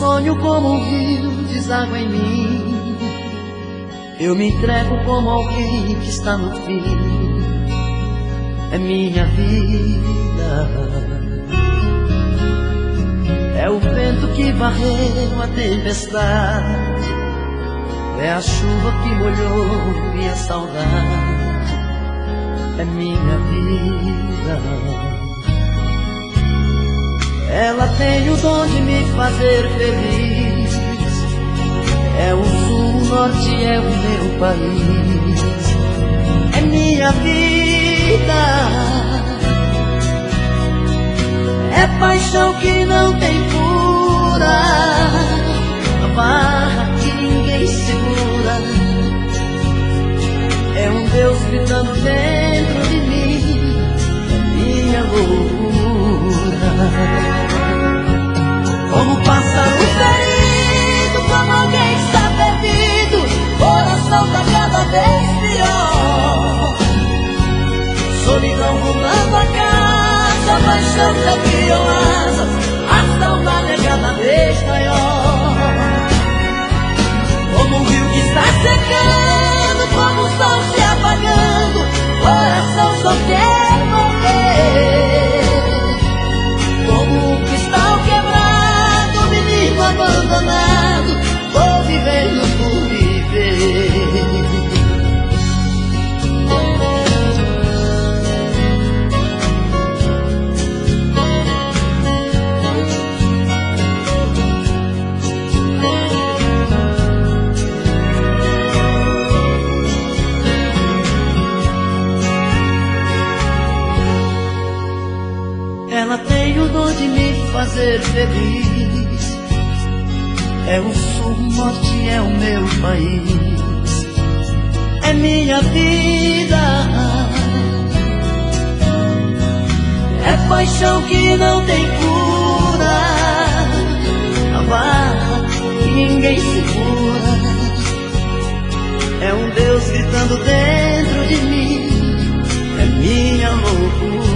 sonho como um rio deságua em mim. Eu me entrego como alguém que está no fim. É minha vida. É o vento que varreu a tempestade. É a chuva que molhou minha saudade. É minha vida. Ela tem o dom de me fazer feliz. É o sul, o norte, é o meu país. É minha vida. É paixão que não tem cura. A barra que ninguém segura. É um Deus gritando dentro de mim. Minha loucura. Como pássaro ferido, como alguém que está perdido. Coração tá cada vez pior. Solidão rondando a casa, paixão já criou asas. A saudade é cada vez maior. Como um rio que está secando, como o sol se apagando. Coração só quer morrer. Como um cristal quebrado, menino abandonado. Vou vivendo por viver. Ela tem o dom de me fazer feliz. É o sul, o norte, é o meu país. É minha vida. É paixão que não tem cura. A barra que ninguém segura. É um Deus gritando dentro de mim. É minha loucura.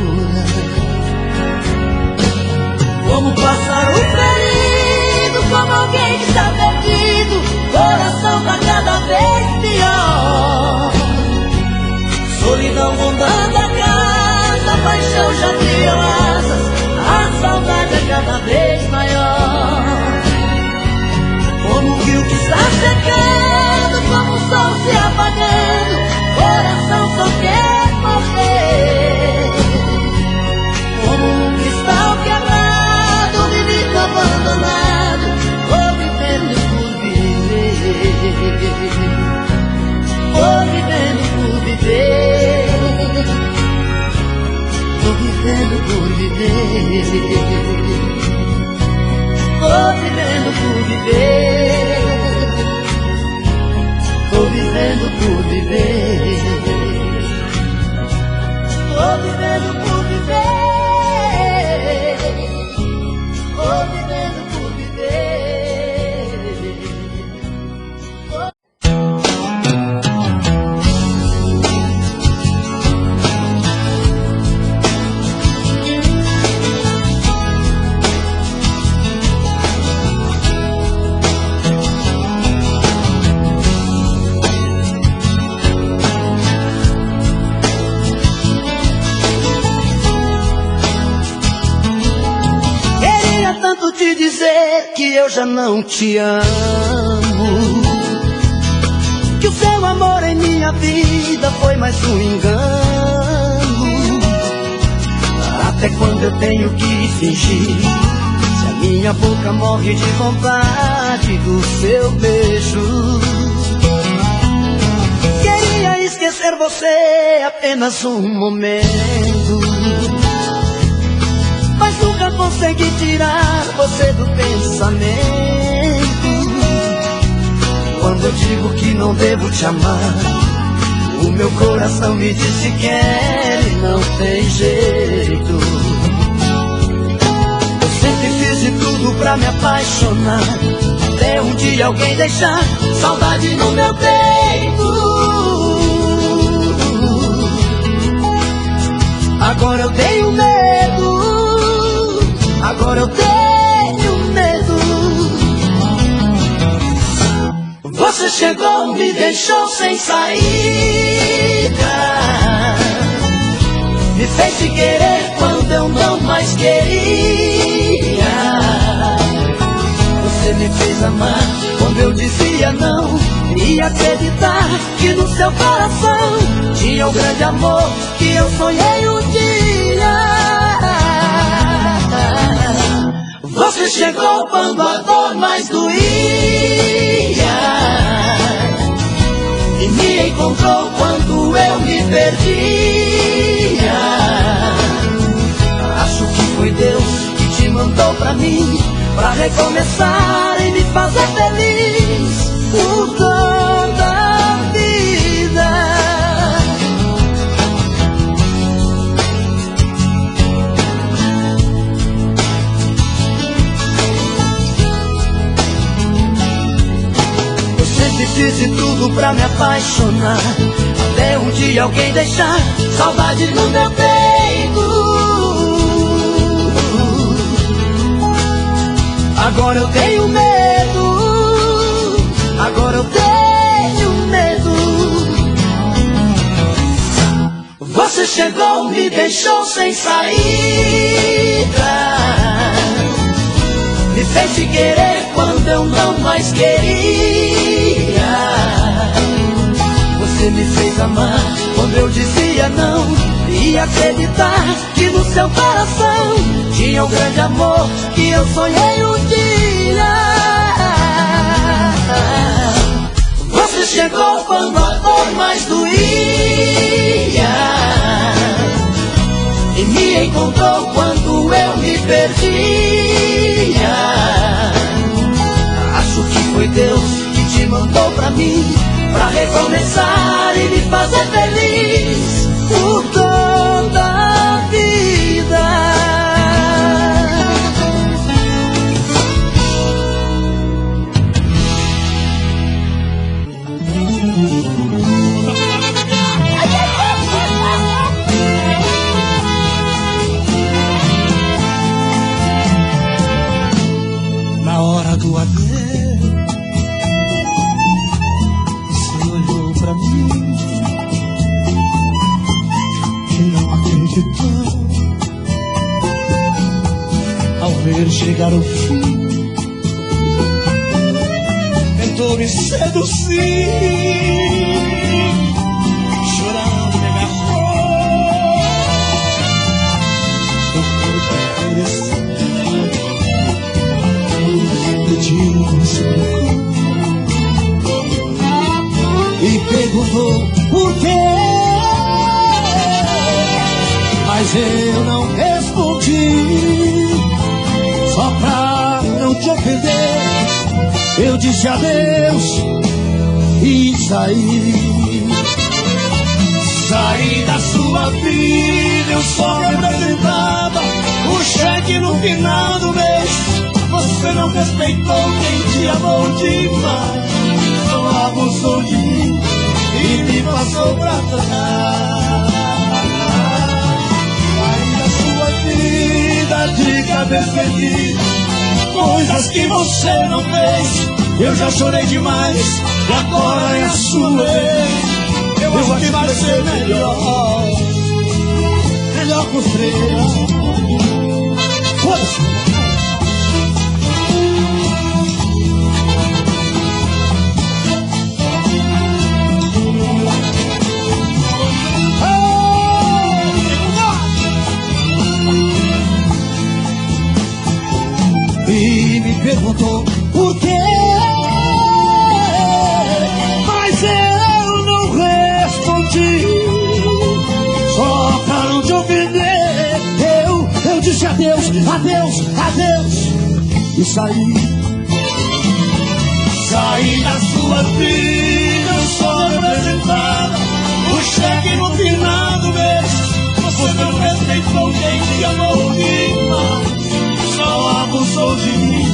Como pássaro ferido, como alguém que está perdido. Coração tá cada vez pior. Solidão rondando a casa, paixão já criou asas. A saudade é cada vez maior. Como um rio que está secando, como o sol se apagando. Coração só quer morrer. Como um cristal quebrado, menino abandonado. Vou vivendo por viver. Vou vivendo por viver. Vou vivendo por viver. Vou vivendo por viver. Vou vivendo por viver. Vou vivendo por viver. Vou vivendo por viver. Tanto te dizer que eu já não te amo, que o seu amor em minha vida foi mais um engano. Até quando eu tenho que fingir, se a minha boca morre de vontade do seu beijo? Queria esquecer você apenas um momento, mas nunca consegui tirar você do pensamento. Quando eu digo que não devo te amar, o meu coração me diz que quer e não tem jeito. Eu sempre fiz de tudo pra me apaixonar, até um dia alguém deixar saudade no meu peito. Agora eu tenho medo, agora eu tenho medo Você chegou, me deixou sem saída, me fez te querer quando eu não mais queria. Você me fez amar quando eu dizia não, e acreditar que no seu coração tinha o grande amor que eu sonhei um dia. Você chegou quando a dor mais doía e me encontrou quando eu me perdia. Acho que foi Deus que te mandou pra mim, pra recomeçar e me fazer feliz, o dom da vida. Eu sempre fiz de tudo pra me apaixonar, até um dia alguém deixar saudade no meu peito. Agora eu tenho medo, agora eu tenho medo. Você chegou, me deixou sem saída, me fez te querer quando eu não mais queria. Você me fez amar quando eu dizia não, e acreditar que no seu coração tinha o grande amor que eu sonhei um dia. Você chegou quando a dor mais doía e me encontrou quando eu me perdia. Acho que foi Deus que te mandou pra mim, pra recomeçar e me fazer feliz, o dom da vida. Na hora do adeus, você olhou pra mim e não acreditou ao ver chegar o fim. Tentou me seduzir, chorando me agarrou, tocou pra oferecer, pediu, me suplicou e perguntou por quê, mas eu não respondi. Só pra não te ofender, eu disse adeus e saí. Saí da sua vida, eu só representava o cheque no final do mês. Você não respeitou quem te amou demais, só abusou de mim e me passou pra trás. Saí da sua vida de cabeça erguida, coisas que você não fez. Eu já chorei demais e agora é a sua vez. Eu acho que vai ser melhor, melhor com os três. Foda-se. E me perguntou por quê, mas eu não respondi. Só pra não te ofender, eu disse adeus, adeus, adeus e saí. Saí da sua vida, eu só representava o cheque no final do mês. Você não respeitou quem te amou demais, só abusou de mim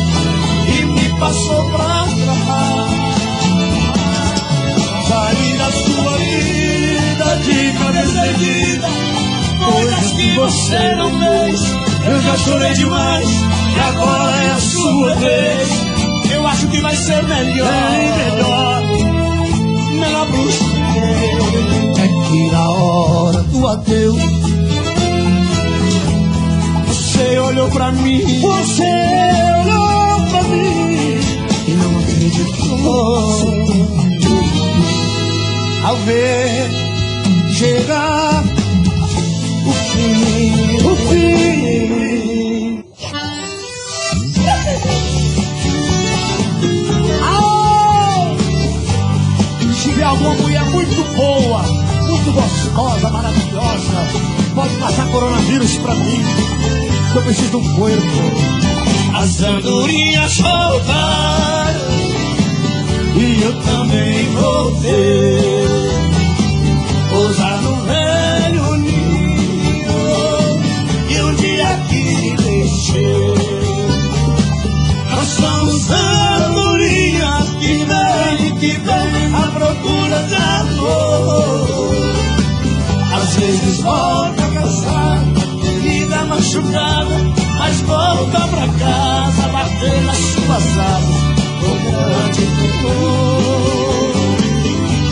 e me passou pra trás. Saí da sua vida de cabeça erguida, coisas que você não fez. Eu já chorei demais e agora é a sua vez. Eu acho que vai ser melhor, melhor. melhor pro seu. É que na hora do adeus você olhou pra mim, e não acreditou ao ver chegar o fim. Se tiver alguma mulher muito boa, muito gostosa, maravilhosa, pode passar coronavírus pra mim, que eu preciso de um corpo. As andorinhas voltaram e eu também voltei, pousar no velho ninho e um dia que deixei. Nós somos andorinhas que vem à procura de amor. Às vezes volta cansada, ferida machucada, mas volta pra casa, bater nas suas asas com grande temor.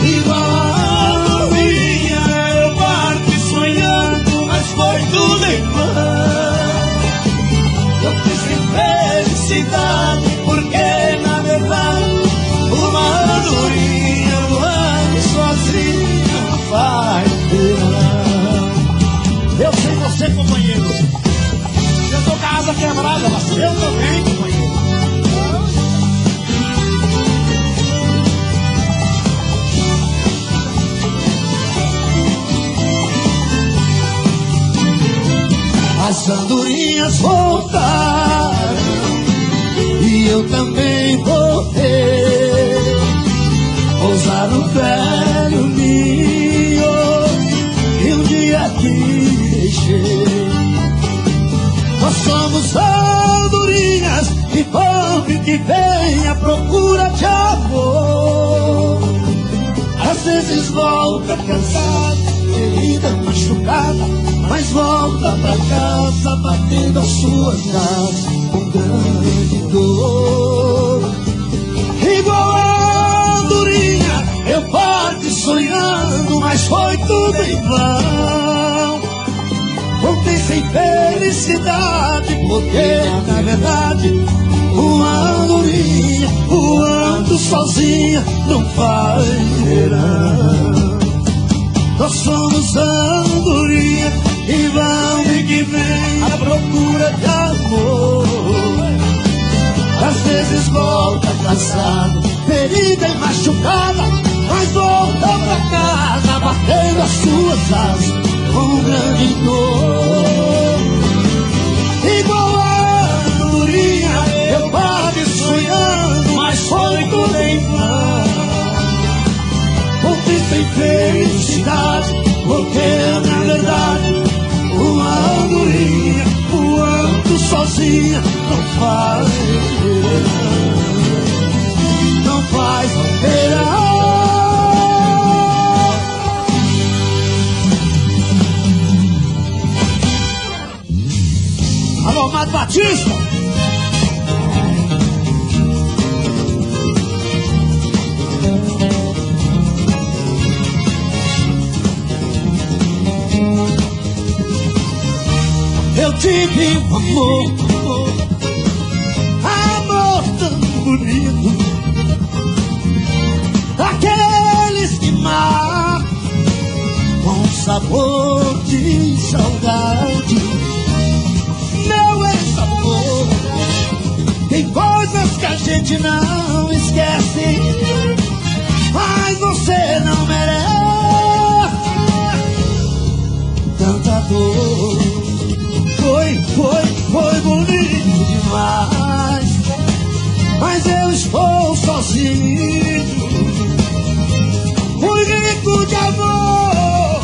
Igual a andorinha eu parto sonhando, mas foi tudo em vão. Eu quis em felicidade, porque na verdade uma andorinha voando sozinha não vai ter. Eu sei você, companheiro. Eu tô com a asa quebrada, mas eu também, companheiro. As andorinhas voltaram e eu também voltei, pousar no velho ninho e um dia que deixei. Nós somos andorinhas que vão e que vêm à procura de amor. Às vezes volta cansada, ferida machucada, mas volta pra casa batendo as suas asas com grande dor. Igual a andorinha eu parto sonhando, mas foi tudo em vão. Voltei sem felicidade, porque na verdade uma andorinha voando sozinha não faz verão. Nós somos andorinha e vão e que vem à procura de amor. Às vezes volta cansada, ferida e machucada, mas volta pra casa batendo as suas asas com grande dor. Igual a andorinha eu parto sonhando, mas foi tudo em vão. Voltei sem felicidade, porque na verdade uma andorinha voando sozinha não faz verão, não faz verão. Alô, Mato Batista! Eu tive um amor tão bonito, aqueles que matam com sabor de saudade. Meu ex-amor, tem coisas que a gente não esquece, mas você não merece tanta dor. Foi bonito demais, mas eu estou sozinho, fui rico de amor,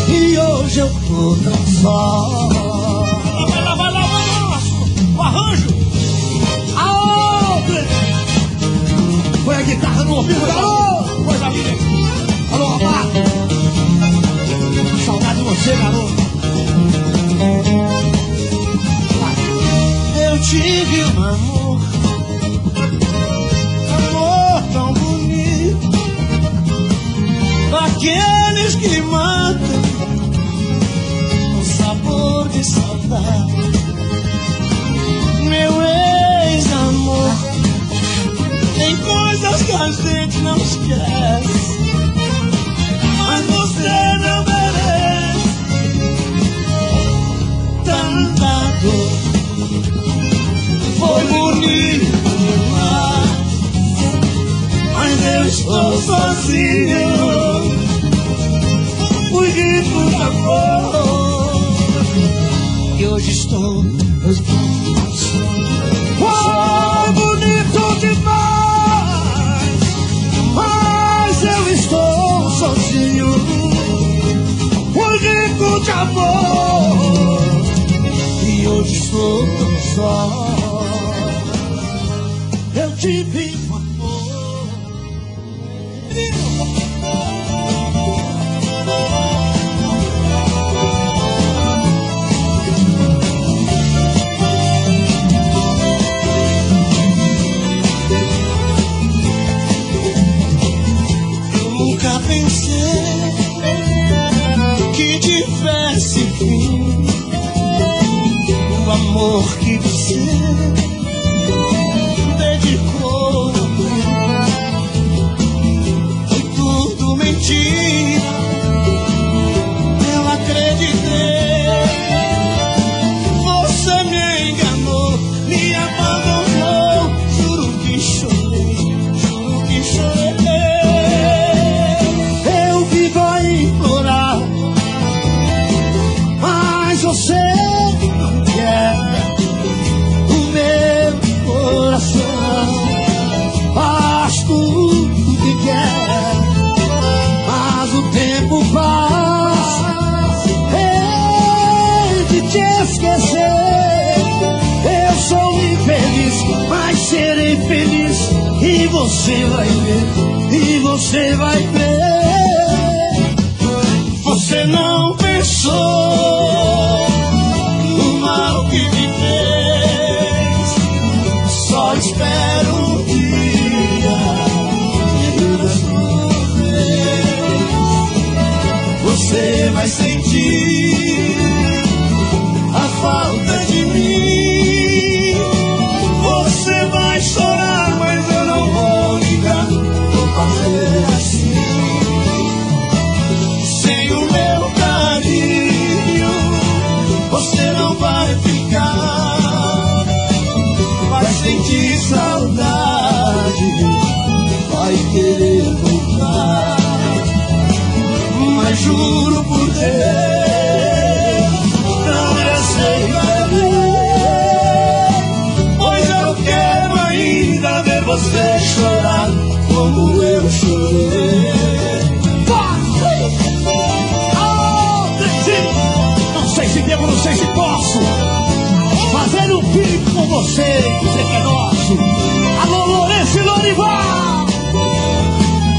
e hoje eu tô tão só. Vai lá, o arranjo. Aô, foi a guitarra no ouvido, alô, coisa linda. Alô, rapaz, saudade de você, garoto. Eu tive um amor tão bonito, aqueles que matam com sabor de saudade. Meu ex-amor, tem coisas que a gente não esquece, mas você não merece tanta dor. Foi bonito demais, mas eu estou sozinho. Fui rico de amor e hoje estou foi bonito demais, mas eu estou sozinho. Fui rico de amor e hoje estou só. Eu tive um amor. Eu nunca pensei que tivesse fim o amor que você dedicou a mim. Foi tudo mentira, eu acreditei. Você me enganou, me abandonou. Juro que chorei, juro que chorei. Eu vivo a implorar, mas você não quer. O meu coração faz tudo que quer, mas o tempo passa, hei de te esquecer. Eu sou infeliz, mas serei feliz, e você vai ver, e você vai ver. Você não pensou no mal que me fez, só espero um dia chegar a sua vez. Você vai sentir a falta de mim. Você vai chorar, mas eu não vou ligar. Vou fazer assim. Sem o meu carinho, você não vai ficar. Vai sentir saudade, vai querer voltar. Mas juro por Deus, não lhe aceitarei, pois eu quero ainda ver você chorar como eu chorei. Não sei se devo, não sei se posso fazer um clipe com você, você que é nosso. Alô, Lourenço e Lorival!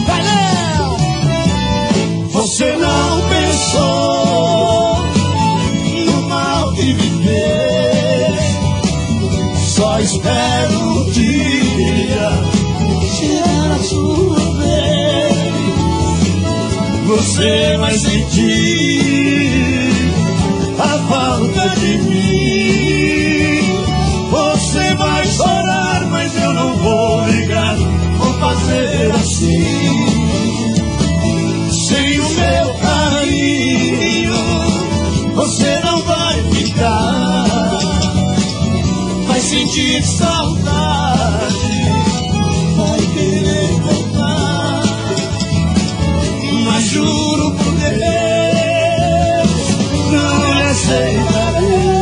Vai, Léo! Você não pensou no mal que me fez, só espero um dia chegar a sua vez. Você vai sentir a falta de mim. Você vai chorar, mas eu não vou ligar. Vou fazer assim. Sem o meu carinho, você não vai ficar. Vai sentir saudade, vai querer voltar. Mas juro por Deus, não lhe aceitarei,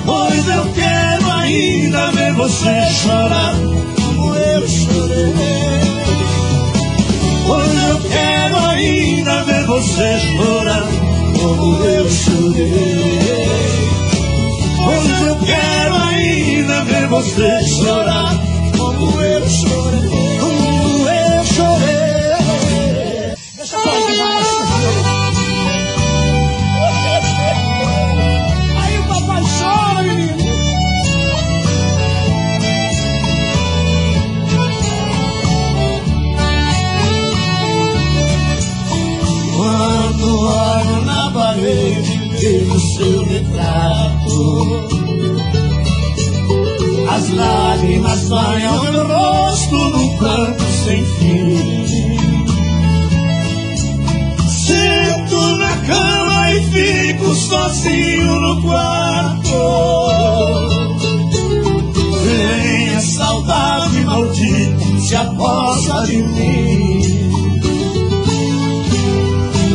pois eu quero ainda ver você chorar como eu chorei. Pois eu quero ainda ver você chorar como eu chorei. Pois eu quero ainda ver você chorar como eu chorei. Como eu chorei. Deixa eu falar. Aí o papai chora, menino. seu retrato. As lágrimas banham meu rosto num pranto sem fim. Sento na cama e fico sozinho no quarto. Vem a saudade maldita, se aposta de mim.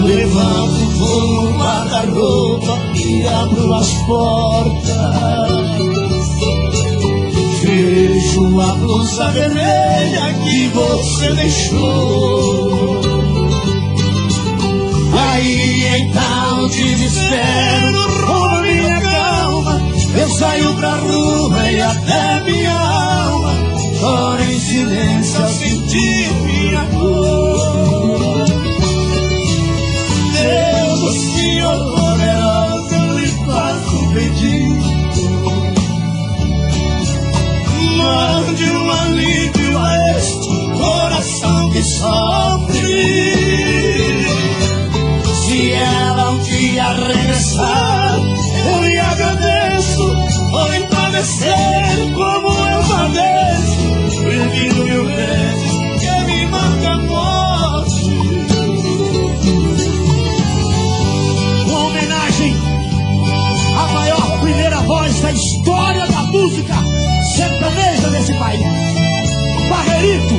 Levanto, vou no guarda-roupa e abro as portas. Vejo a blusa vermelha que você deixou. Aí então desespero, rouba minha calma. Eu saio pra rua e até minha alma chora em silêncio a sentir minha dor. Deus, o Senhor poderoso, eu lhe faço um pedido. Mande um alívio a este coração que sofre. Se ela um dia regressar, eu lhe agradeço por lhe padecer como eu padeço. Prefiro mil vezes que me marque a morte. Uma homenagem à maior primeira voz da história da música sertaneja desse país, Barrerito,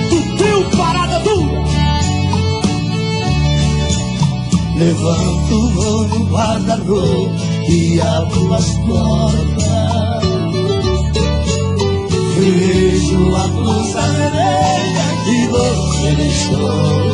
do trio Parada Dura. Levanto, vou no guarda-roupa e abro as portas. Vejo a blusa vermelha que você deixou.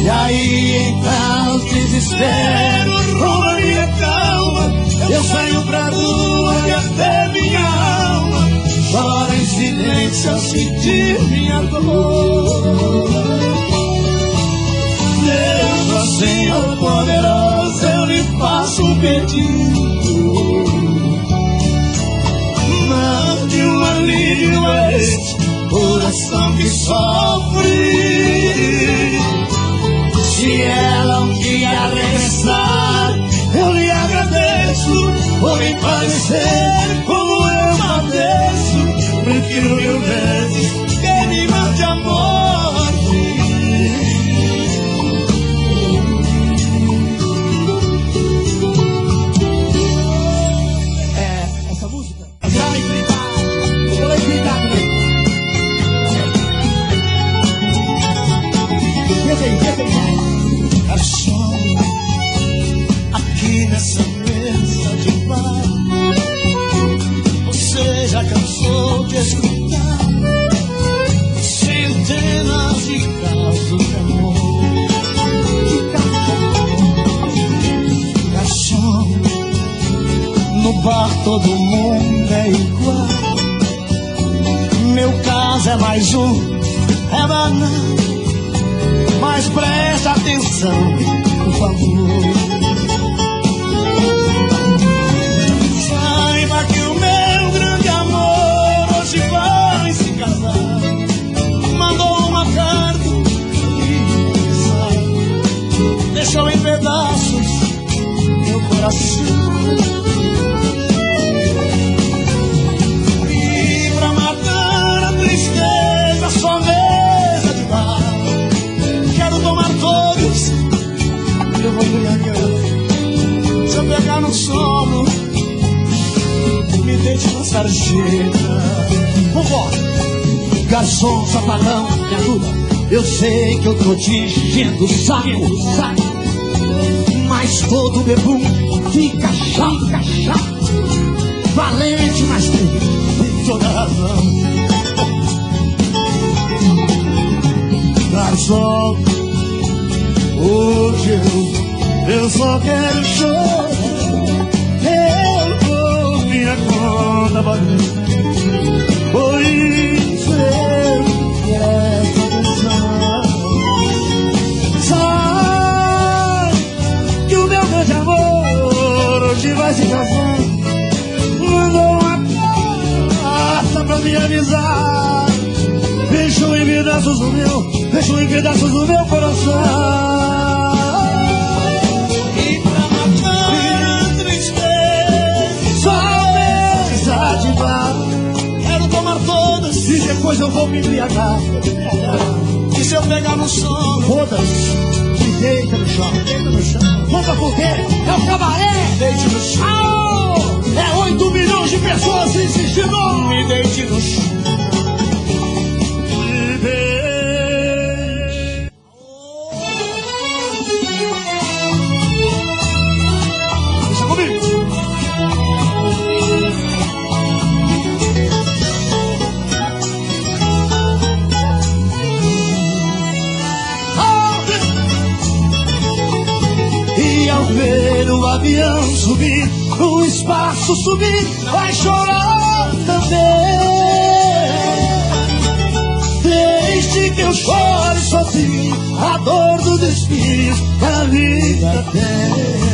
E aí então desespero, rouba minha calma. Eu saio pra rua e até minha alma chora em silêncio ao sentir minha dor. Deus, ó Senhor poderoso, eu lhe faço um pedido. Mande um alívio a este coração que sofre. Se ela um dia regressar, eu lhe agradeço por me padecer como eu padeço. Prefiro mil vezes que me mate a morte. Essa música vai gritar, eu vou gritar também. Desce aí. Garçom, aqui nessa mesa de bar, você já cansou de escutar centenas de casos de amor. Garçom, no bar todo mundo é igual. Meu caso é mais um, é banal. Mas preste atenção, por favor. Saiba que o meu grande amor hoje vai se casar. Mandou uma carta e sai. Deixou em pedaços meu coração. E pra matar a tristeza só mesa de bar. Quero tomar todos, eu vou embriagar. Se eu pegar no sono, me deite na sarjeta. Vambora! Garçom, safadão, me ajuda. Eu sei que eu tô te enchendo o saco, mas todo bebum fica chato. Valente, mas tem toda razão. Garçom, hoje eu só quero chorar. Eu tô minha conta batendo. Por isso eu quero atenção. Sabe que o meu grande amor hoje vai se casar. Mandou uma carta pra me avisar. Deixou em pedaços o meu coração. vou me embriagar. E se eu pegar no sono? Foda-se, me deita no chão. Deita no chão. Conta por quê? É o cabaré. Deite no chão. É 8 milhões de pessoas insistindo. Me deite no chão. Me deite. Deixa comigo. E ao ver o avião subir, o espaço subir, vai chorar também. Desde que eu chore sozinho, a dor do destino que a vida tem.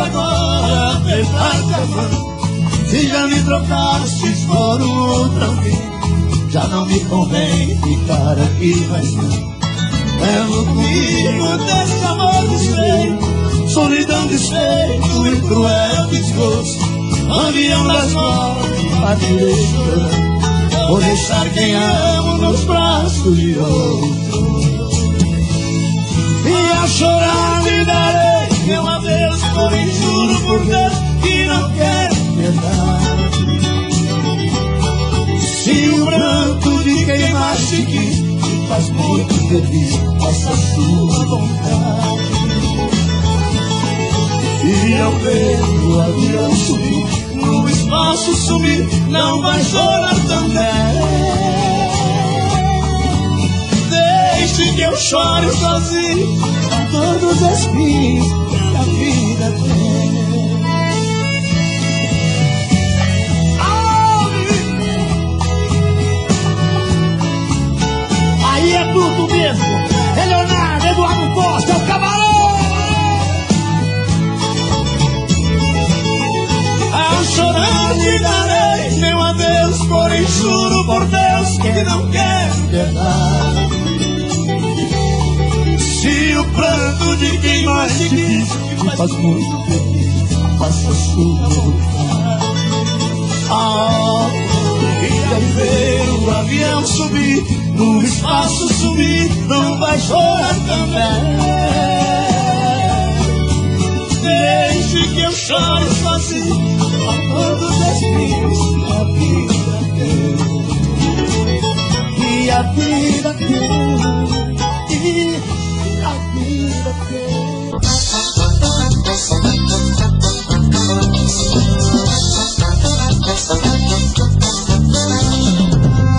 Agora apertar-te a mão. Se já me trocastes por um outro alguém, já não me convém ficar aqui mais não. Levo comigo desse amor desfeito, solidão desfeito e cruel desgosto. Avião das mortes, partirei chorando, vou deixar quem amo nos braços de outro. E a chorar me darei meu adeus, porém juro por Deus que não quero piedade. Se o pranto de quem mais te quis te faz muito feliz, faça sua vontade. E ao ver o avião subir, no espaço sumir, não vai chorar também. Deixe que eu chore sozinho, com todos os espinhos que a vida tem. Aí é tudo mesmo. É Leonardo, Eduardo Costa, é o camarão. Ao chorar lhe darei meu adeus, porém juro por Deus que não quero piedade. Se o pranto de quem mais te quis te faz muito feliz, faça sua vontade. E ao ver o avião subir, no espaço sumir, não vai chorar também. Deixe que eu chore sozinho, a todos os espinhos que a vida tem. E a vida tem. E a vida tem.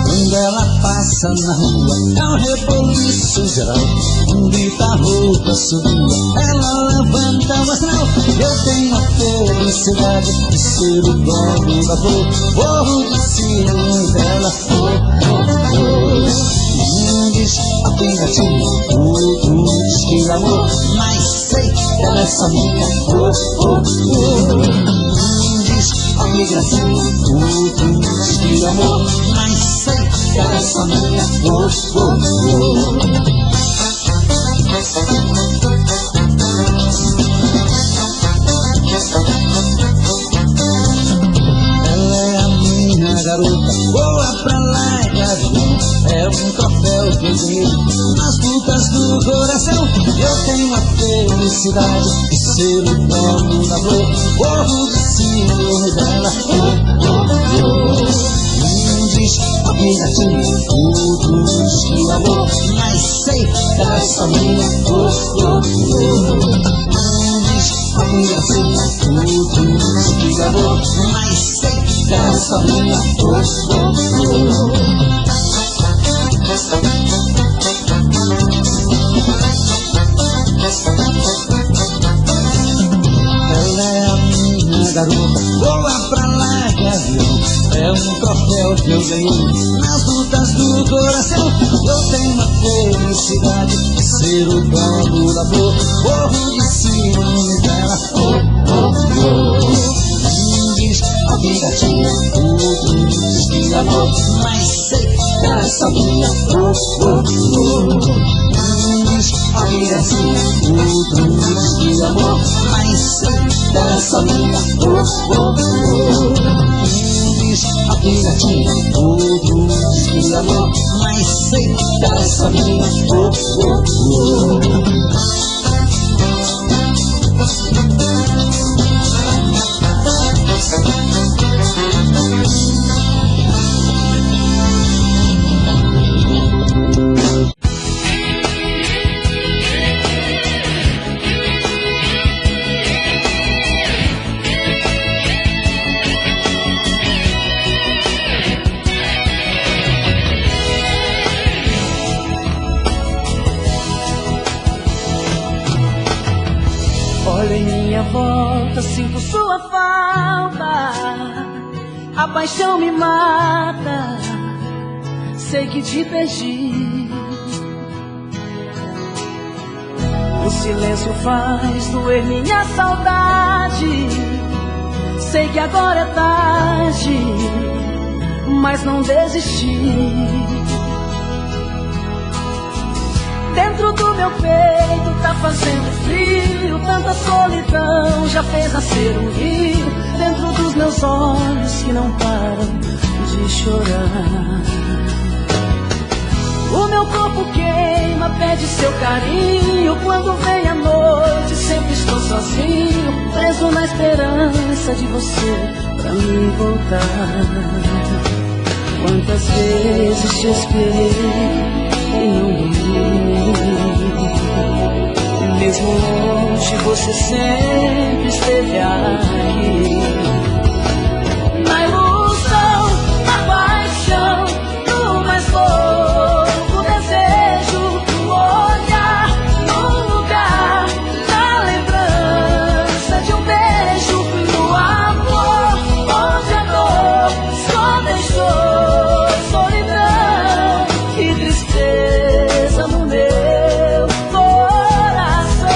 Quando ela passa na rua, é um reboliço geral. Um grita-roupa subindo, ela levanta o astral. Eu tenho a felicidade de ser o dono da flor. Morro de ciúme dela, diz a pingatinha, diz que amor, mas sei que ela é só minha. Diz a migracinha, diz que amor, mas sei que ela é só minha. Ela é a minha garota, voa pra lá e gavião. É um troféu que eu ganhei nas lutas do coração. Eu tenho a felicidade de ser o dono da flor. Morro de ciúme dela. Diz a pingatinha, diz que amor, mas sei que ela é só minha. Diz a pingacinha, diz que amor, mas sei que ela é só minha. Ela é a minha garota, voa pra lá que avião. É um troféu que eu ganhei nas lutas do coração. Eu tenho a felicidade de ser o dono da flor. Morro de ciúme dela. Diz a pingatinha, amor, mas sei que ela sabia. Diz a criancinha, diz que amor, mas sei que ela sabia. Diz a criancinha, diz que amor, mas sei que ela sabia. Olho em minha volta, sinto sua falta. A paixão me mata, sei que te perdi. O silêncio faz doer minha saudade. Sei que agora é tarde, mas não desisti. Dentro do meu peito tá fazendo frio, tanta solidão já fez nascer um rio. Dentro dos meus olhos que não param de chorar. O meu corpo queima, pede seu carinho. Quando vem a noite sempre estou sozinho, preso na esperança de você pra me voltar. Quantas vezes te esperei e não vi. Mesmo longe você sempre esteve aqui. Na ilusão, na paixão, no mais louco desejo, no olhar, no lugar, na lembrança de um beijo, no amor, onde a dor só deixou solidão e tristeza no meu coração.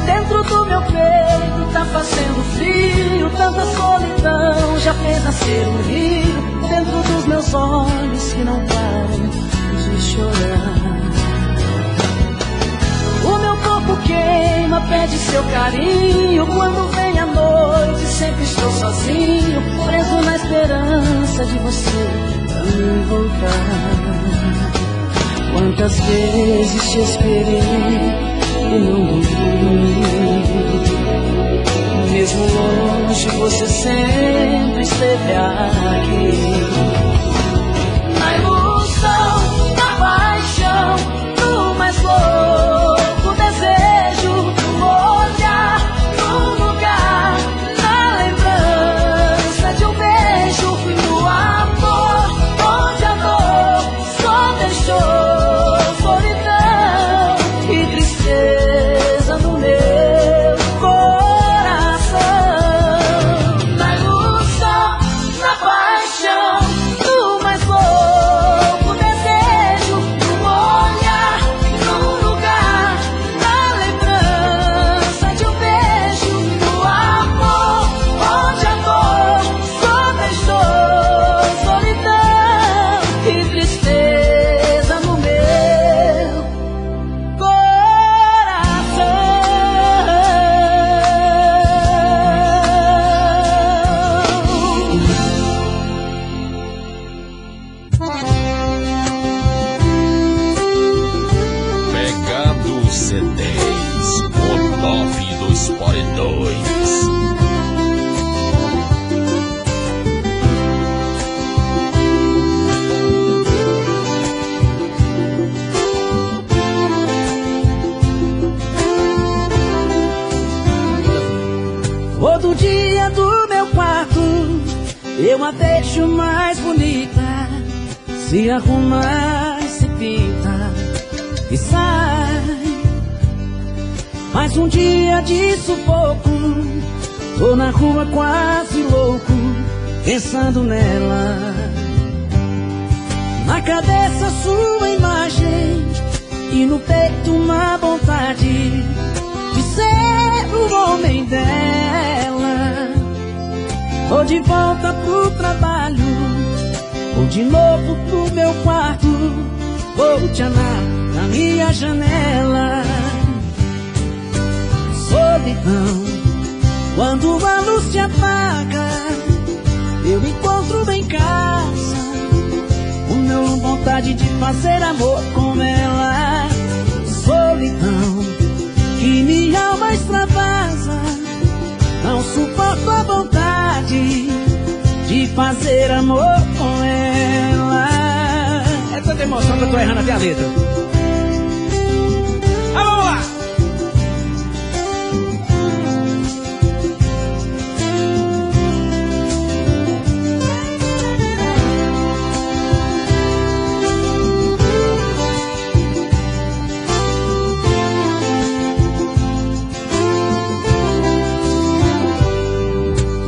Dentro do meu peito tá fazendo frio, tanta solidão já fez nascer um rio. Dentro dos meus olhos que não param de chorar. O meu corpo queima, pede seu carinho. Quando vem a noite sempre estou sozinho, preso na esperança de você pra me voltar. Quantas vezes te esperei e não vi. Mesmo longe você sempre esteve aqui. Na ilusão, na paixão, no mais louco desejo, no olhar, no lugar, na lembrança de um beijo, no amor, onde a dor só deixou solidão e tristeza no meu coração. Na ilusão, na paixão, no mais louco desejo, no olhar, no lugar, na lembrança de um beijo, no amor, onde a dor só deixou solidão e tristeza no meu coração. Pegando C10, o top do Sport 2. Todo dia do meu quarto eu a deixo mais bonita. Se arruma, se pinta e sai. Mais um dia de sufoco, tô na rua quase louco, pensando nela. Na cabeça sua imagem e no peito uma vontade de ser o homem dela. Vou de volta pro trabalho, vou de novo pro meu quarto, vou te amar na minha janela. Solidão, quando a luz se apaga, eu me encontro em casa, com minha vontade de fazer amor com ela. Solidão, que minha alma extravasa, não suporto a vontade de fazer amor com ela. É tanta emoção que eu tô errando até a letra. Ah, vamos lá!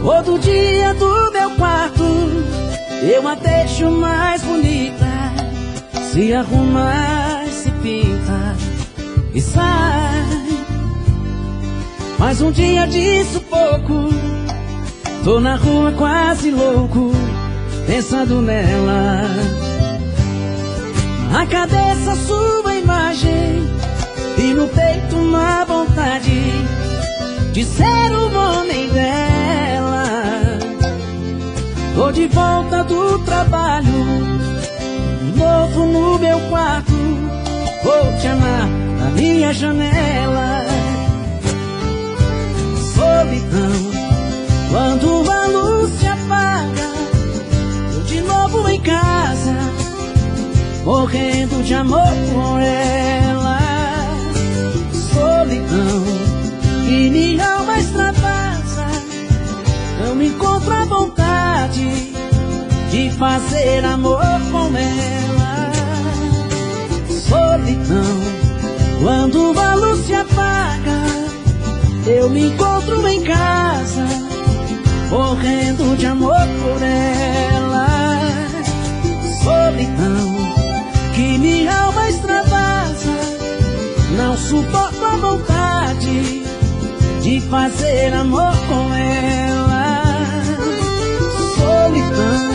Todo dia do meu quarto eu a deixo mais bonita, se arruma, se pinta e sai. Mais um dia de sufoco, tô na rua quase louco, pensando nela. Na cabeça sua imagem e no peito uma vontade de ser o homem dela. Tô de volta do trabalho, de novo no meu quarto, vou te amar na minha janela. Solidão, quando a luz se apaga, eu de novo em casa, morrendo de amor com ela. Solidão, que minha alma extravasa, eu me encontro à vontade de fazer amor com ela. Solidão, quando a luz se apaga, eu me encontro em casa, morrendo de amor por ela. Solidão, que minha alma extravasa, não suporto a vontade de fazer amor com ela. Solidão.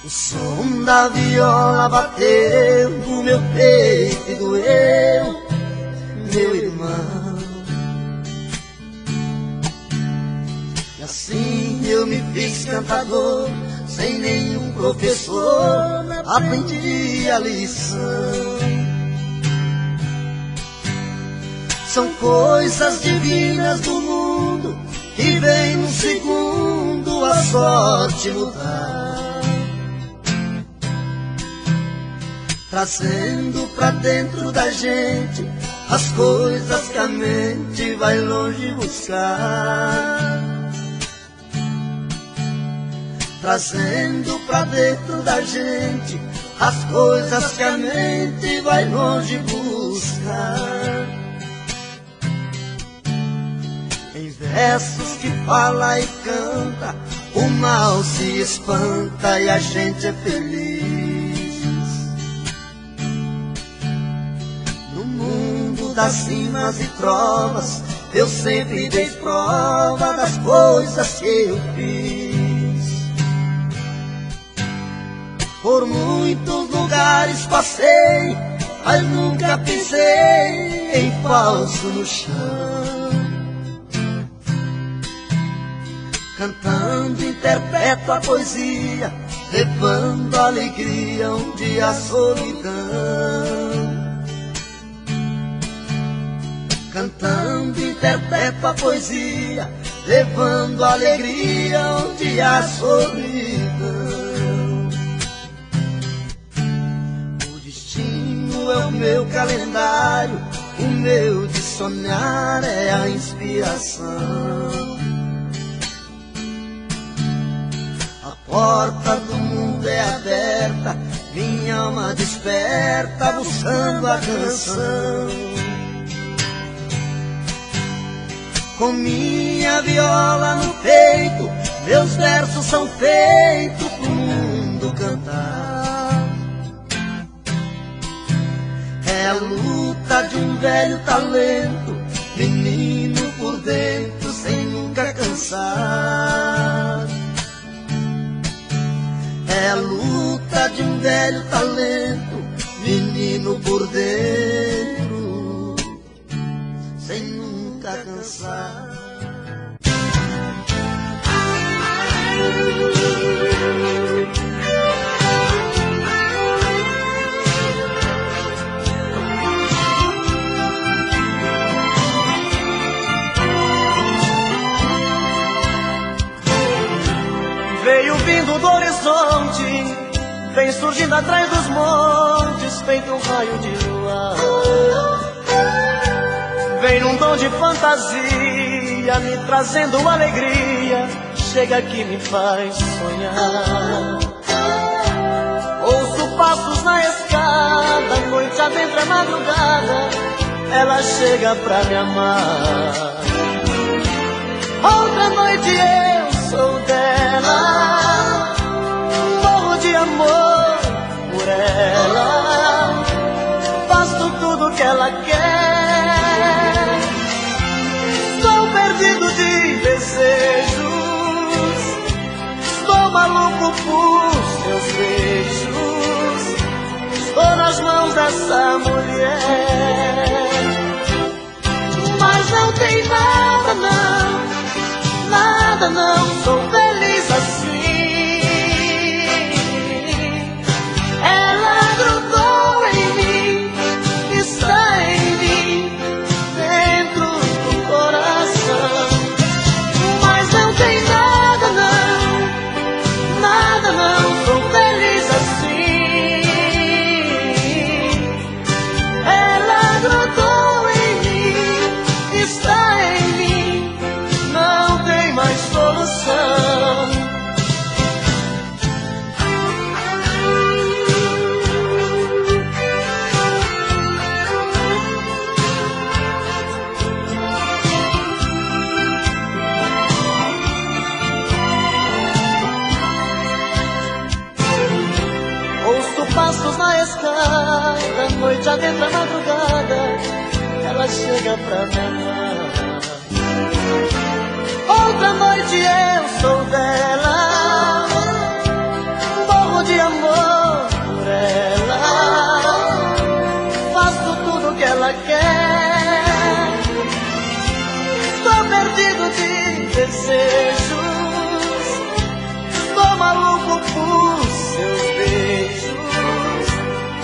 O som da viola bateu no meu peito e doeu, meu irmão. E assim eu me fiz cantador, sem nenhum professor, aprendi a lição. São coisas divinas do mundo que vem num segundo a sorte mudar, trazendo pra dentro da gente as coisas que a mente vai longe buscar. Trazendo pra dentro da gente as coisas que a mente vai longe buscar. Em versos que fala e canta, o mal se espanta e a gente é feliz. No mundo das cimas e trovas, eu sempre dei prova das coisas que eu fiz. Por muitos lugares passei, mas nunca pisei em falso no chão. Cantando interpreto a poesia, levando alegria onde há solidão. Cantando interpreto a poesia, levando alegria onde há solidão. O destino é o meu calendário, o meu de sonhar é a inspiração. porta do mundo é aberta, minha alma desperta buscando a canção. Com minha viola no peito, meus versos são feitos pro mundo cantar. É a luta de um velho talento, menino por dentro sem nunca cansar. É a luta de um velho talento, menino por dentro sem nunca cansar. Veio vindo do horizonte, vem surgindo atrás dos montes, feito um raio de luar. Vem num tom de fantasia, me trazendo alegria, chega que me faz sonhar. Ouço passos na escada, noite adentro é madrugada, ela chega pra me amar. Outra noite eu sou dela, morro de amor por ela, faço tudo que ela quer. Estou perdido de desejos, estou maluco por seus beijos, estou nas mãos dessa mulher. Mas não tem nada não, nada não, sou feliz assim. Ela grudou em mim, está em mim, dentro do coração. Mas não tem nada não, nada não, sou feliz assim. Ela grudou em mim, está em mim, não tem mais solução. Ouço passos na escada, noite adentro a madrugada, ela chega pra me amar. Outra noite eu sou dela, morro de amor por ela, faço tudo que ela quer. Estou perdido de desejos, estou maluco por seus beijos,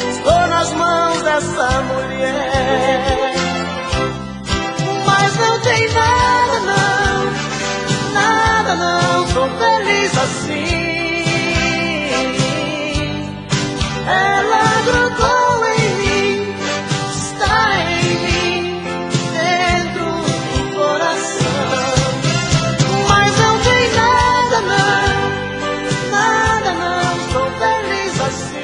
estou nas mãos dessa mulher. Mas não tem nada não, nada não, sou feliz assim. Ela grudou em mim, está em mim, dentro do coração. Mas não tem nada não, nada não, sou feliz assim.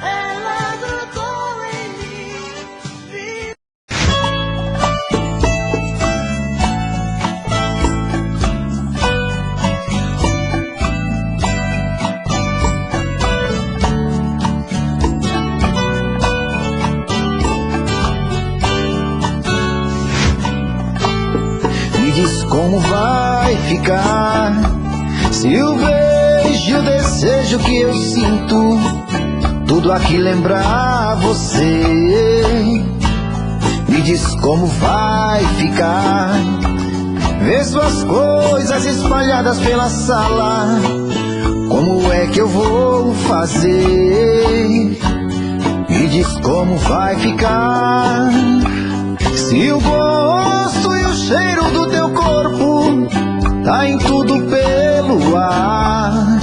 Ela grudou em mim. Me diz como vai ficar se o beijo e o desejo que eu sinto tudo aqui lembrar você. Me diz como vai ficar ver suas coisas espalhadas pela sala. Como é que eu vou fazer? Me diz como vai ficar se o gosto e o cheiro do teu corpo tá em tudo pelo ar.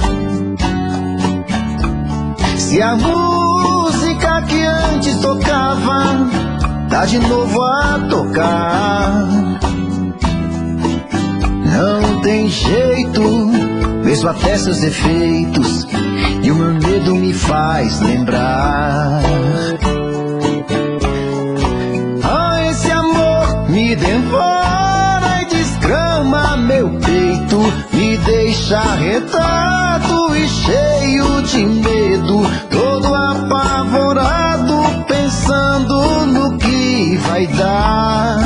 Se a música que antes tocava tá de novo a tocar. Não tem tem jeito, mesmo até seus defeitos, e o meu medo me faz lembrar. Ah, esse amor me devora e desgrama meu peito, me deixa arretado e cheio de medo, todo apavorado, pensando no que vai dar.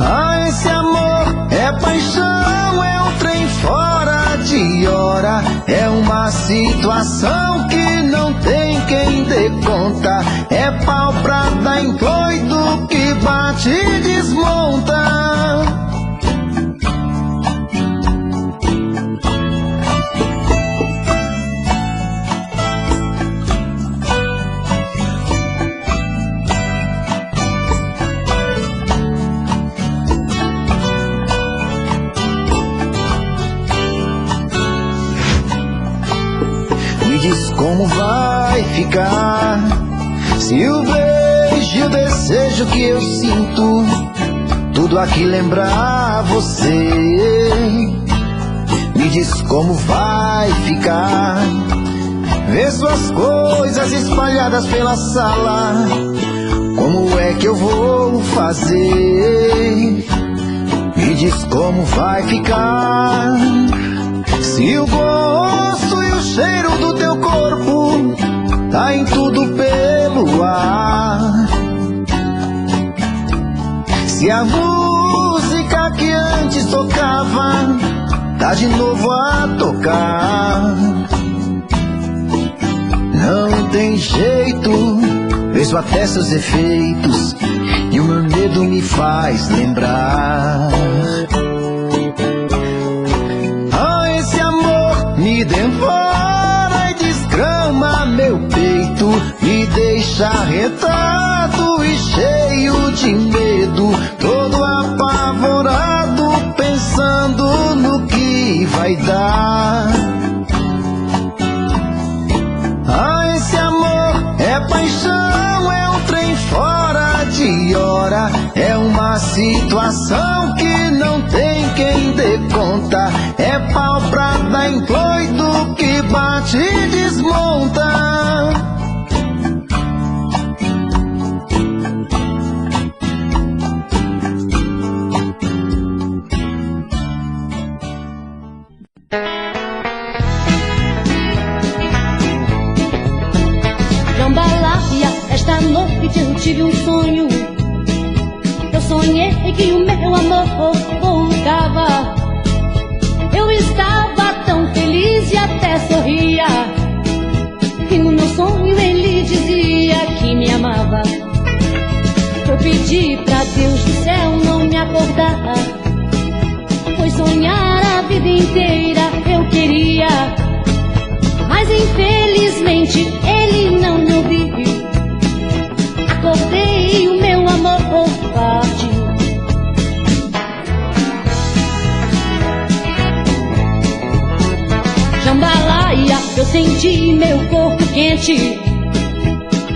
Ah, esse amor é paixão, é um trem fora de hora, é uma situação que não tem quem dê conta, é pau pra dar em doido que bate e desmonta. Diz como vai ficar se o beijo e o desejo que eu sinto tudo aqui lembrar você. Me diz como vai ficar ver suas coisas espalhadas pela sala, como é que eu vou fazer? Me diz como vai ficar se o gosto e o cheiro do teu corpo tá em tudo pelo ar, se a música que antes tocava tá de novo a tocar. Não tem jeito, vejo até seus efeitos, e o meu medo me faz lembrar. Me devora e desgrama meu peito, me deixa arretado e cheio de medo, todo apavorado, pensando no que vai dar. Ah, esse amor é paixão, é um trem fora de hora, é uma situação que não tem quem dê conta, é pau pra dar em doido que bate e desmonta. Jambalaya, esta noite eu tive um sonho. Eu sonhei que o meu amor voltava. Eu estava tão feliz e até sorria, e no meu sonho ele dizia que me amava. Eu pedi pra Deus do céu não me acordar, pois sonhar a vida inteira eu queria, mas infelizmente ele não me ouviu. Acordei e o meu amor partiu. Jambalaya, eu senti meu corpo quente,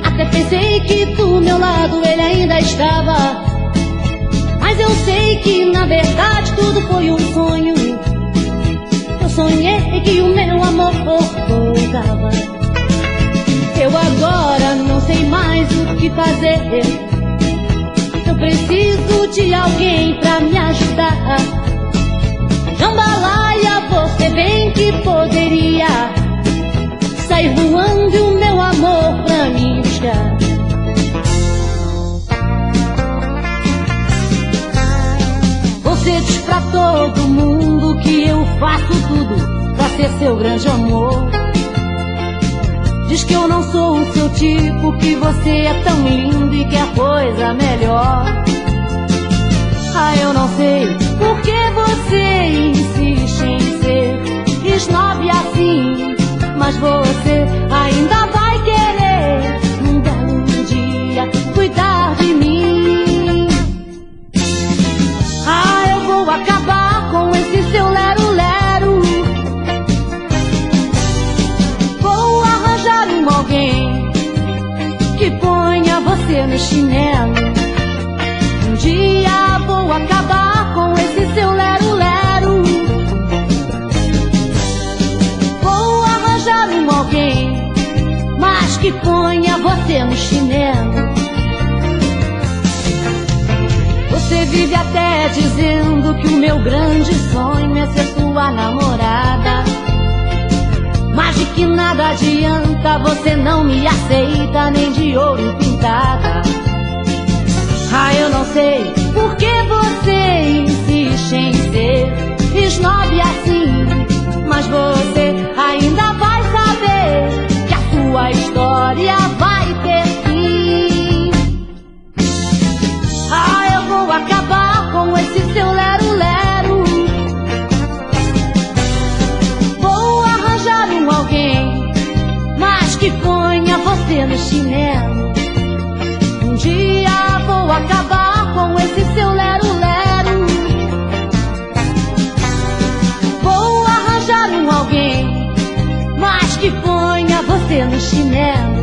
até pensei que do meu lado ele ainda estava, mas eu sei que na verdade tudo foi um sonho. Eu sonhei que o meu amor voltava. Eu agora não sei mais o que fazer, eu preciso de alguém pra me ajudar. Jambalaya, você bem que poderia sair voando e o meu amor pra me buscar. Você diz pra todo mundo que eu faço tudo pra ser seu grande amor. Diz que eu não sou o seu tipo, que você é tão lindo e quer coisa melhor. Ah, eu não sei por que você insiste em ser snob assim, mas você ainda vai querer um belo dia cuidar de mim. Ah, eu vou acabar com esse seu lero-lero, vou arranjar alguém que ponha você no chinelo. Um dia vou acabar com esse ponha você no chinelo. Você vive até dizendo que o meu grande sonho é ser sua namorada, mas de que nada adianta, você não me aceita nem de ouro pintada. Ah, eu não sei por que você insiste em ser snob assim, mas você ainda vai saber que a sua história vai ter fim. Ah, eu vou acabar com esse seu lero-lero. Vou arranjar alguém, mas que ponha você no chinelo. Um dia vou acabar com esse seu lero-lero. Vou arranjar alguém, mas que ponha você no chinelo.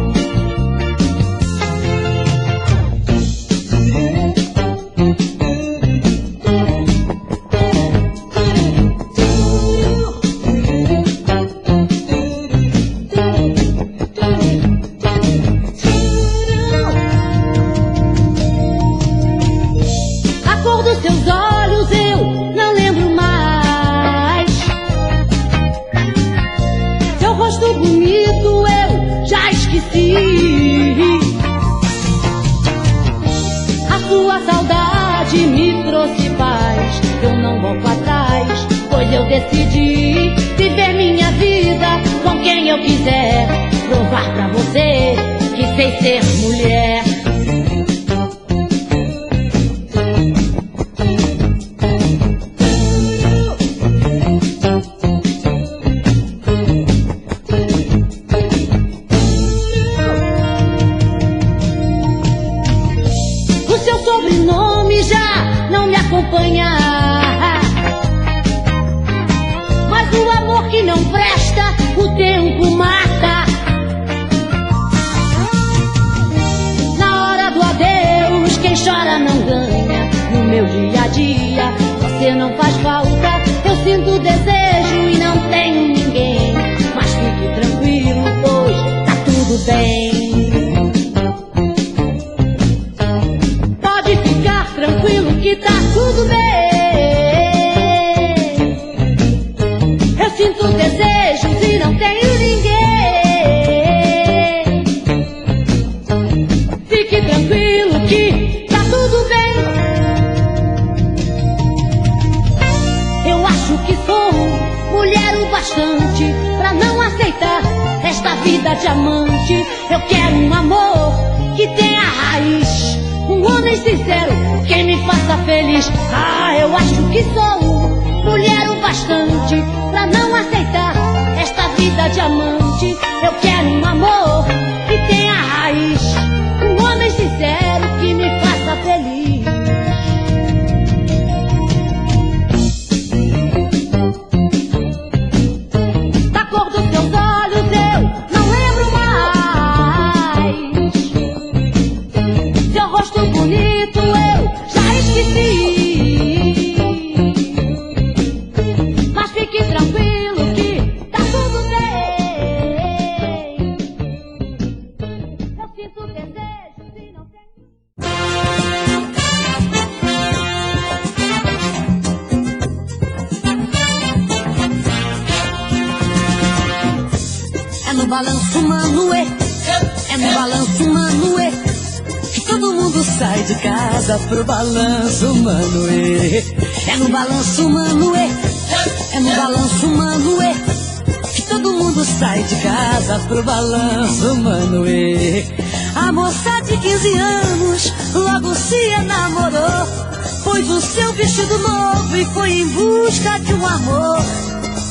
A sua saudade me trouxe paz. Eu não volto atrás, pois eu decidi viver minha vida com quem eu quiser. Provar pra você que sei ser mulher. Mas o amor que não presta, o tempo mata. Na hora do adeus, quem chora não ganha. No meu dia a dia, você não faz falta. Eu sinto desejo e não tenho ninguém. Mas fique tranquilo, pois tá tudo bem. Pode ficar tranquilo que tá tudo bem. Eu sinto desejos e não tenho ninguém. Fique tranquilo que tá tudo bem. Eu acho que sou mulher o bastante pra não aceitar esta vida de amante. Eu quero um amor que tenha raiz, um homem sincero, quem me faça feliz. Ah, eu acho que sou mulher o bastante pra não aceitar esta vida de amante. Eu quero um amor que tenha raiz, um homem sincero que me faça feliz. Da cor dos teus olhos eu não lembro mais. Seu rosto bonito eu já esqueci. Mas fique tranquilo que tá tudo bem. Eu sinto desejo e não tenho. É no balanço, Manoê. É no balanço, Manoê. Todo mundo sai de casa pro balanço, Manoê. É no balanço, Manoê. É no balanço, Manoê. Que todo mundo sai de casa pro balanço, Manoê. A moça de 15 anos logo se enamorou, pôs o seu vestido novo e foi em busca de um amor.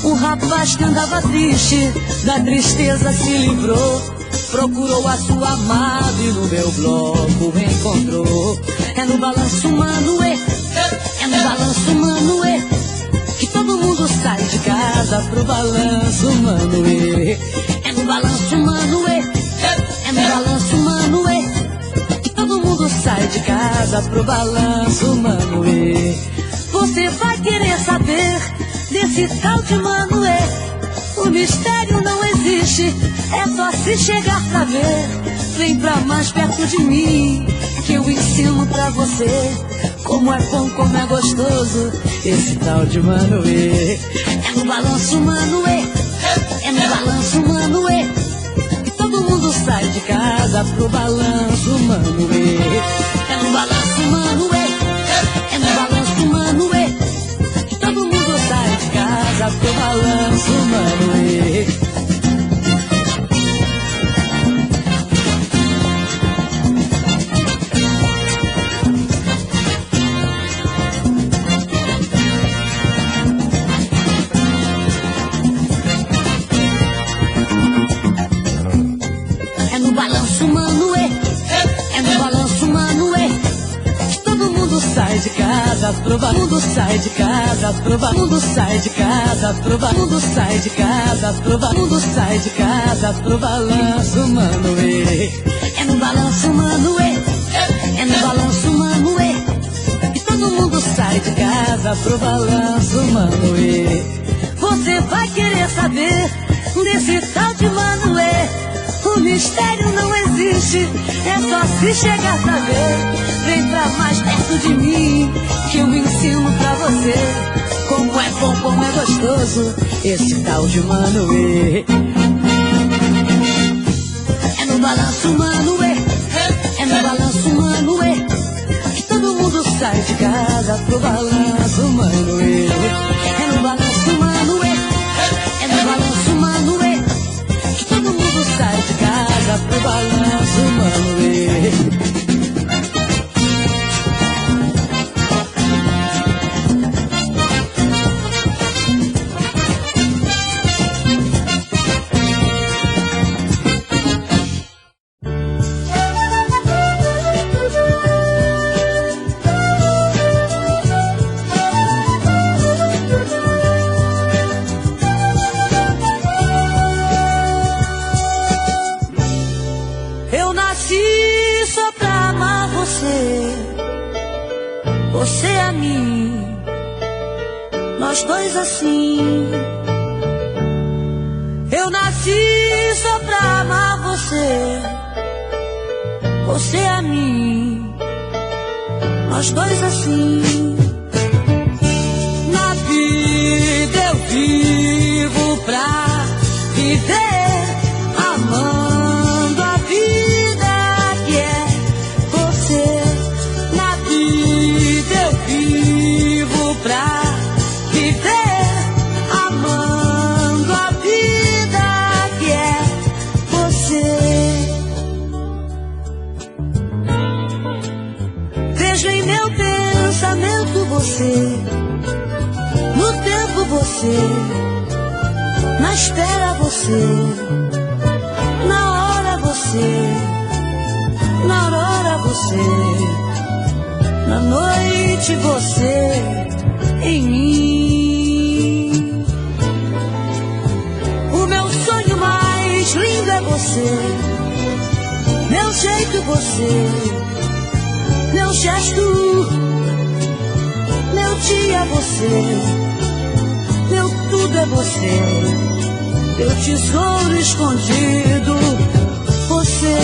Um rapaz que andava triste, da tristeza se livrou, procurou a sua amada e no meu bloco encontrou. É no balanço, Manoê. É no balanço, Manoê. Que todo mundo sai de casa pro balanço, Manoê. É no balanço, Manoê. É no balanço, Manoê. Que todo mundo sai de casa pro balanço, Manoê. Você vai querer saber desse tal de Manoê. O mistério não existe. existe, é só se chegar pra ver. Vem pra mais perto de mim, que eu ensino pra você como é bom, como é gostoso esse tal de Manoê. É no balanço Manoê, é no balanço Manoê, e todo mundo sai de casa pro balanço Manoê. É no balanço Manoê, é no balanço Manoê, e todo mundo sai de casa pro balanço Manoê. É no balanço Manoê, é no balanço Manoê, que todo mundo sai de casa pro mundo sai de casa pro mundo sai de casa pro mundo sai de casa pro mundo sai de casa pro balanço Manoê. É no balanço Manoê, é no balanço Manoê, que todo mundo sai de casa pro balanço Manoê. Você vai querer saber desse tal de Manoê. O mistério não existe, é só se chegar pra ver. Vem pra mais perto de mim, que eu ensino pra você como é bom, como é gostoso esse tal de Manoê. É no balanço Manoê, é no balanço Manoê, que todo mundo sai de casa pro balanço Manoê. É no balanço Manoê, é no balanço Manoê, que todo mundo sai de casa pro balanço Manoê. Você a mim, nós dois assim. Eu nasci só pra amar você. Você a mim, nós dois assim. Na vida eu vivo pra viver, amando a vida que é você. Na vida eu vivo pra viver, amando a vida que é você. Vejo em meu pensamento você, no tempo você, na espera você, na hora você, na aurora você, na noite você em mim. O meu sonho mais lindo é você, meu jeito você, meu gesto, meu dia você, meu tudo é você, meu tesouro escondido você.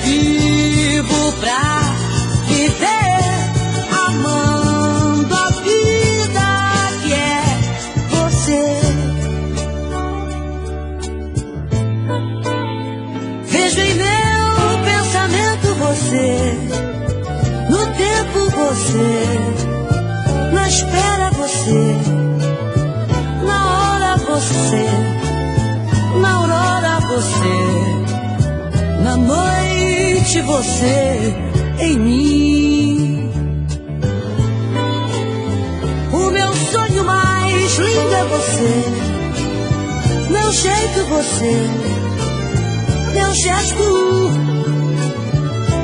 Vivo pra viver, amando a vida que é você. Vejo em meu pensamento você, no tempo você, na espera você, na hora você, na aurora você, na noite você em mim. O meu sonho mais lindo é você, meu jeito você, meu gesto,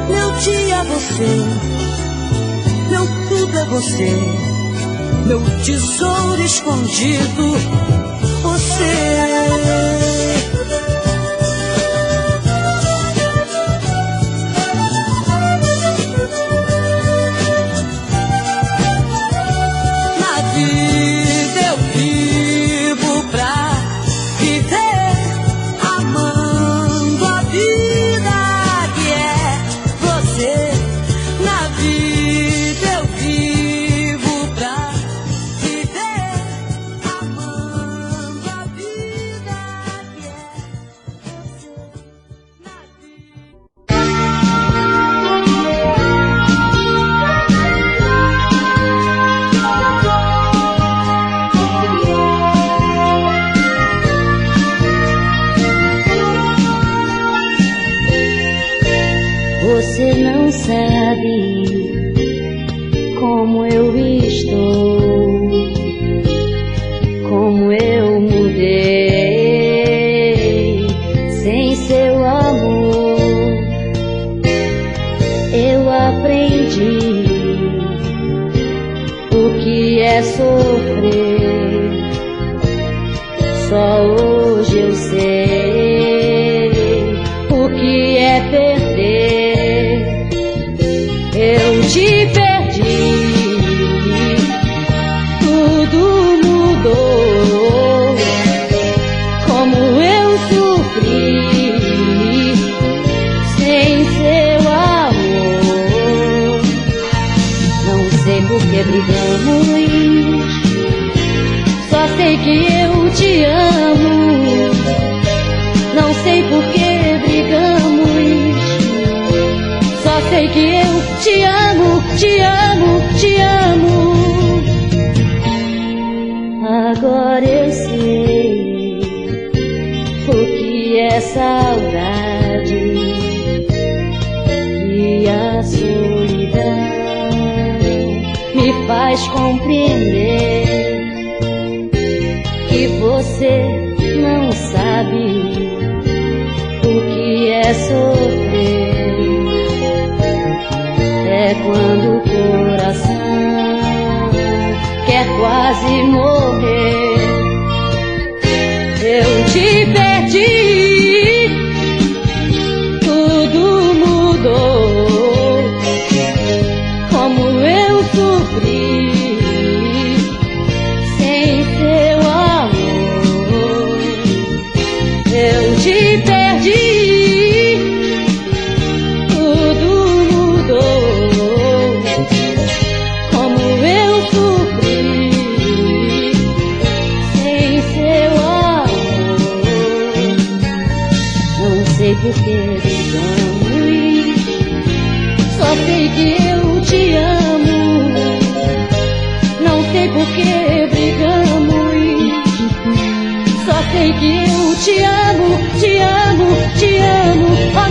meu dia você, meu tudo é você, meu tesouro escondido você. é sofrer. Só hoje eu sei o que é perder. Eu te perdi, tudo mudou. Como eu sofri sem seu amor. Não sei por que brigamos, só sei que eu te amo. Não sei por que brigamos, só sei que eu te amo, te amo, te amo. Agora eu sei o que é saudade e a solidão me faz compreender que você não sabe o que é sofrer. É quando o coração quer quase morrer. Eu te perdi, tudo mudou. Como eu sofri sem seu amor. Eu te perdi, tudo mudou. Como eu sofri sem seu amor. Não sei por que brigamos, só sei que eu te amo. Não sei por que brigamos, só sei que eu te amo, te amo, te amo. Oh,